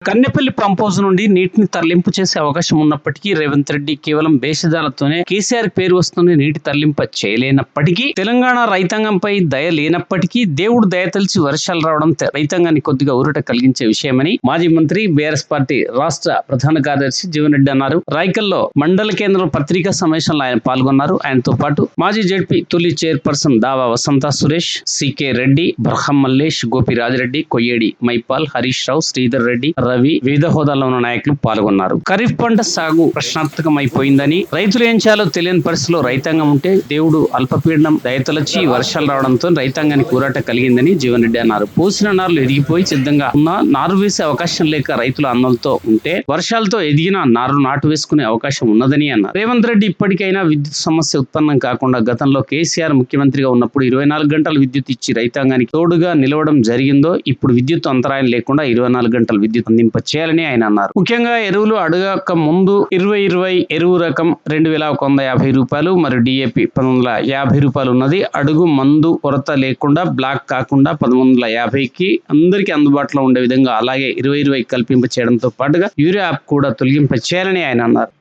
Kannepalli pump house నుండి నీటిని తరలింపు చేసే అవకాశం ఉన్నప్పటికీ రేవంత్ రెడ్డి కేవలం భేషజాలతోనే కేసీఆర్ పేరు వస్తుంది నీటి తరలింప చేయలేనప్పటికీ, తెలంగాణ రైతాంగంపై దయ లేనప్పటికీ దేవుడు దయ తలిచి వర్షాలు రావడం రైతాంగాన్ని కొద్దిగా ఊరట కలిగించే విషయమని మాజీ మంత్రి బీఆర్ఎస్ పార్టీ రాష్ట్ర ప్రధాన కార్యదర్శి జీవన్ రెడ్డి అన్నారు. రాయకల్లో మండల కేంద్రం పత్రికా సమావేశంలో ఆయన పాల్గొన్నారు. ఆయనతో పాటు మాజీ జెడ్పీ తొలి చైర్పర్సన్ దావా వసంత సురేష్, సికే రెడ్డి, బ్రహ్మం మల్లేష్, గోపిరాజరెడ్డి, కొయ్యేడి మైపాల్, హరీష్ రావు, శ్రీధర్ రెడ్డి, రవి, వివిధ హోదాల్లో ఉన్న నాయకులు పాల్గొన్నారు. ఖరీఫ్ పంట సాగు ప్రశ్నార్థకమైపోయిందని, రైతులు ఏం చేయాలో తెలియని పరిస్థితిలో రైతాంగం ఉంటే దేవుడు అల్పపీడనం దయతలచి వర్షాలు రావడంతో రైతాంగానికి ఊరాట కలిగిందని జీవన్ రెడ్డి అన్నారు. పోసిన నారులు ఎదిగిపోయి సిద్ధంగా ఉన్న నారు వేసే అవకాశం లేక రైతుల ఆందోళనతో ఉంటే వర్షాలతో ఎదిగిన నారు నాటు వేసుకునే అవకాశం ఉన్నదని అన్నారు. రేవంత్ రెడ్డి ఇప్పటికైనా విద్యుత్ సమస్య ఉత్పన్నం కాకుండా గతంలో కేసీఆర్ ముఖ్యమంత్రిగా ఉన్నప్పుడు 24 గంటలు విద్యుత్ ఇచ్చి రైతాంగానికి తోడుగా నిలవడం జరిగిందో ఇప్పుడు విద్యుత్ అంతరాయం లేకుండా 24 గంటలు విద్యుత్ అందింప చేయాలని ఆయన అన్నారు. ముఖ్యంగా ఎరువులు అడగక ముందు 2020 ఎరువు రకం 2150 రూపాయలు మరియు డిఏపి 1950 రూపాయలు ఉన్నది. అడుగు మందు కొరత లేకుండా బ్లాక్ కాకుండా 1150కి అందరికీ అందుబాటులో ఉండే విధంగా అలాగే 2020 కల్పింప చేయడంతో పాటుగా యూరియా యాప్ కూడా తొలగింప చేయాలని ఆయన అన్నారు.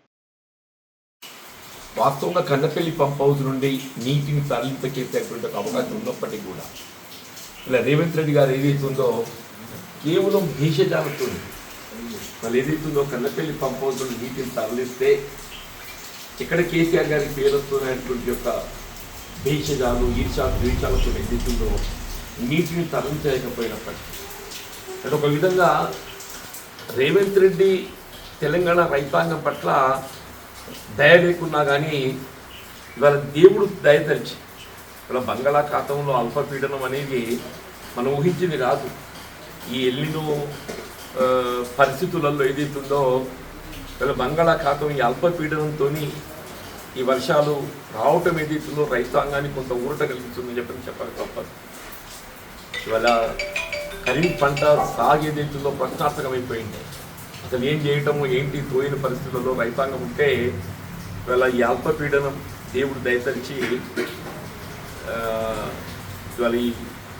వాస్తవంగా కన్నపల్లి పంప్ హౌస్ నుండి నీటిని తరలింప చేసేటువంటి అవకాశం ఉన్నప్పటికీ కూడా ఇలా రేవంత్ రెడ్డి గారు ఏదైతుందో కేవలం భేషజాలతో వాళ్ళు ఏదైతుందో కన్నపల్లి పంప్ హౌస్ నుండి నీటిని తరలిస్తే ఇక్కడ కేసీఆర్ గారికి పేరు వస్తున్నటువంటి యొక్క భేషజాలు ద్వేషాలతో ఏదైతుందో నీటిని తరలించలేకపోయినప్పటికీ అంటే ఒక విధంగా రేవంత్ రెడ్డి తెలంగాణ రైతాంగం పట్ల దయ లేకున్నా కానీ ఇవాళ దేవుడు దయతలిచి ఇవాళ బంగాళాఖాతంలో అల్పపీడనం అనేది మనం ఊహించింది కాదు. ఈ ఎల్లినో పరిస్థితులలో ఏదైతుందో ఇవాళ బంగాళాఖాతం ఈ అల్పపీడనంతో ఈ వర్షాలు రావటం ఏదైతుందో రైతాంగానికి కొంత ఊరట కలిగిస్తుందని చెప్పాలి తప్పదు. ఇవాళ ఖరీఫ్ పంట సాగు ఏదైతుందో ప్రశ్నార్థకమైపోయింది. అసలు ఏం చేయటము ఏంటి తోయిన పరిస్థితుల్లో రైతాంగం ఉంటే ఇవాళ ఈ అల్పపీడనం దేవుడు దయతలిచి ఇవాళ ఈ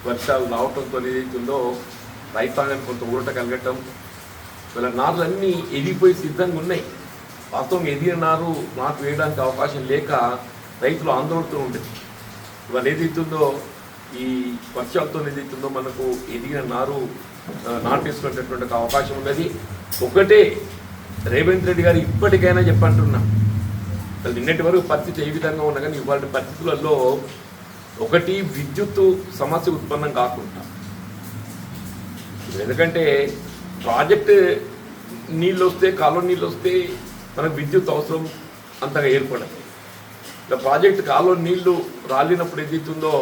వర్షాలు రావటంతో ఏదైతుందో రైతాంగానికి కొంత ఊరట కలగటం, ఇవాళ నారులన్నీ ఎదిగిపోయి సిద్ధంగా ఉన్నాయి. వాస్తవం ఎదిగిన నాటు వేయడానికి అవకాశం లేక రైతులు ఆందోళనతో ఉండేది. ఇవాళ ఏదైతుందో ఈ వర్షాలతో ఏదైతుందో మనకు ఎదిగిన నాటేసుకునేటటువంటి అవకాశం ఉన్నది. ఒకటే రేవంత్ రెడ్డి గారు ఇప్పటికైనా చెప్పంటున్నా, నిన్నటి వరకు పరిస్థితి ఏ విధంగా ఉన్నా కానీ ఇవాళ పరిస్థితులలో ఒకటి విద్యుత్తు సమస్య ఉత్పన్నం కాకుండా, ఎందుకంటే ప్రాజెక్టు నీళ్ళు వస్తే కాలువ నీళ్ళు వస్తే మనకు విద్యుత్ అవసరం అంతగా ఏర్పడదు. ఇలా ప్రాజెక్టు కాలువ నీళ్లు రాలినప్పుడు ఏదైతుందో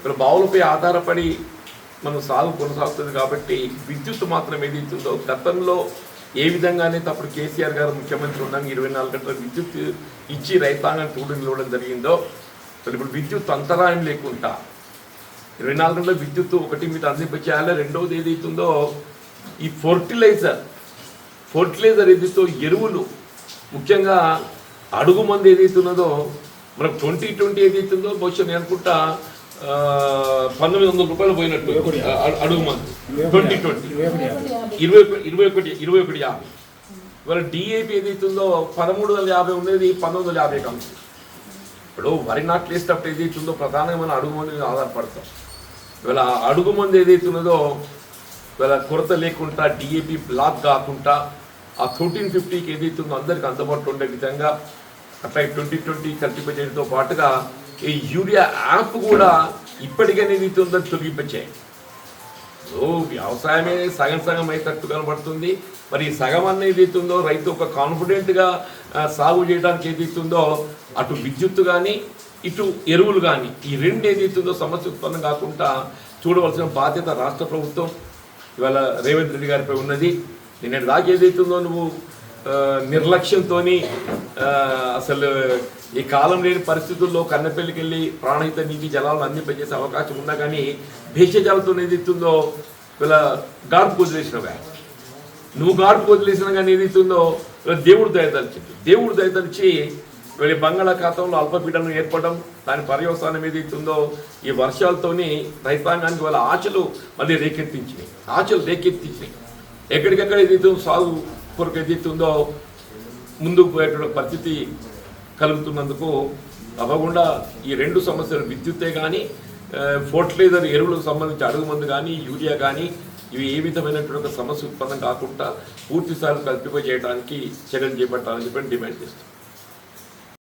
ఇలా బావులపై ఆధారపడి మనం సాగు కొనసాగుతుంది. కాబట్టి విద్యుత్ మాత్రం ఏదైతుందో గతంలో ఏ విధంగానే అప్పుడు కేసీఆర్ గారు ముఖ్యమంత్రి ఉన్నాక 24 గంటల విద్యుత్ ఇచ్చి రైతాంగాన్ని తోడు నిలవడం జరిగిందో ఇప్పుడు విద్యుత్ అంతరాయం లేకుండా 24 గంటల విద్యుత్ ఒకటి మీద అందింపచేయాలి. రెండవది ఏదైతుందో ఈ ఫర్టిలైజర్ ఏదైతే ఎరువులు ముఖ్యంగా అడుగు మంది ఏదైతున్నదో మనకు 2020 ఏదైతుందో బహుశా నేను అనుకుంటా 1900 రూపాయలు పోయినట్టు అడుగు మంది 2020 2150. ఇవాళ డిఏపి ఏదైతుందో 1350 ఉండేది 1950 కాదు. ఇప్పుడు వరి నాట్లు వేసేటప్పుడు ఏదైతుందో ప్రధానంగా మనం అడుగు మంది మీద ఆధారపడతాం. ఇవాళ అడుగు మంది ఏదైతున్నదో ఇవాళ కొరత లేకుండా డిఏపి బ్లాక్ కాకుండా ఆ 1350కి ఏదైతుందో అందరికి అందుబాటులో ఉండే విధంగా అట్లా 2020 కల్పించడంతో పాటుగా ఈ యూరియా యాప్ కూడా ఇప్పటికైనా ఏదైతుందో తొలగింపచేయాలి. సో వ్యవసాయమే సగం అయ్యేటట్టు కనబడుతుంది. మరి ఈ సగం అన్న ఏదైతుందో రైతు ఒక కాన్ఫిడెంట్గా సాగు చేయడానికి ఏదైతుందో అటు విద్యుత్తు కానీ ఇటు ఎరువులు కానీ ఈ రెండు ఏదైతుందో సమస్య ఉత్పన్నం కాకుండా చూడవలసిన బాధ్యత రాష్ట్ర ప్రభుత్వం ఇవాళ రేవంత్ రెడ్డి గారిపై ఉన్నది. నిన్నటి దాకా ఏదైతుందో నువ్వు నిర్లక్ష్యంతో అసలు ఈ కాలం లేని పరిస్థితుల్లో కన్నెపల్లికి వెళ్ళి ప్రాణహిత నీటి జలాలను అందింపజేసే అవకాశం ఉన్నా కానీ భేషజాలతో ఏదైతుందో ఇలా గాడుపు వదిలేసినవే నువ్వు గాడుపు వదిలేసినా కానీ ఏదైతుందో దేవుడు దయతలిచి వీళ్ళ బంగాళాఖాతంలో అల్పపీడనం ఏర్పడడం దాని పర్యవసానం ఏదైతుందో ఈ వర్షాలతోని రైతాంగానికి వాళ్ళ ఆశలు మళ్ళీ రేకెత్తించినాయి. ఎక్కడికెక్కడ ఏదైతే సాగు కొరకు ఏదైతే ఉందో ముందుకు పోయేటువంటి పరిస్థితి కలుగుతున్నందుకు తప్పకుండా ఈ రెండు సమస్యలు విద్యుత్తే కానీ ఫర్టిలైజర్ ఎరువులకు సంబంధించి అడుగు మందు కానీ యూరియా కానీ ఇవి ఏ విధమైనటువంటి సమస్య ఉత్పన్నం కాకుండా పూర్తి స్థాయిలో కల్పిప చేయడానికి చర్యలు చేపట్టాలని చెప్పి డిమాండ్ చేస్తాం.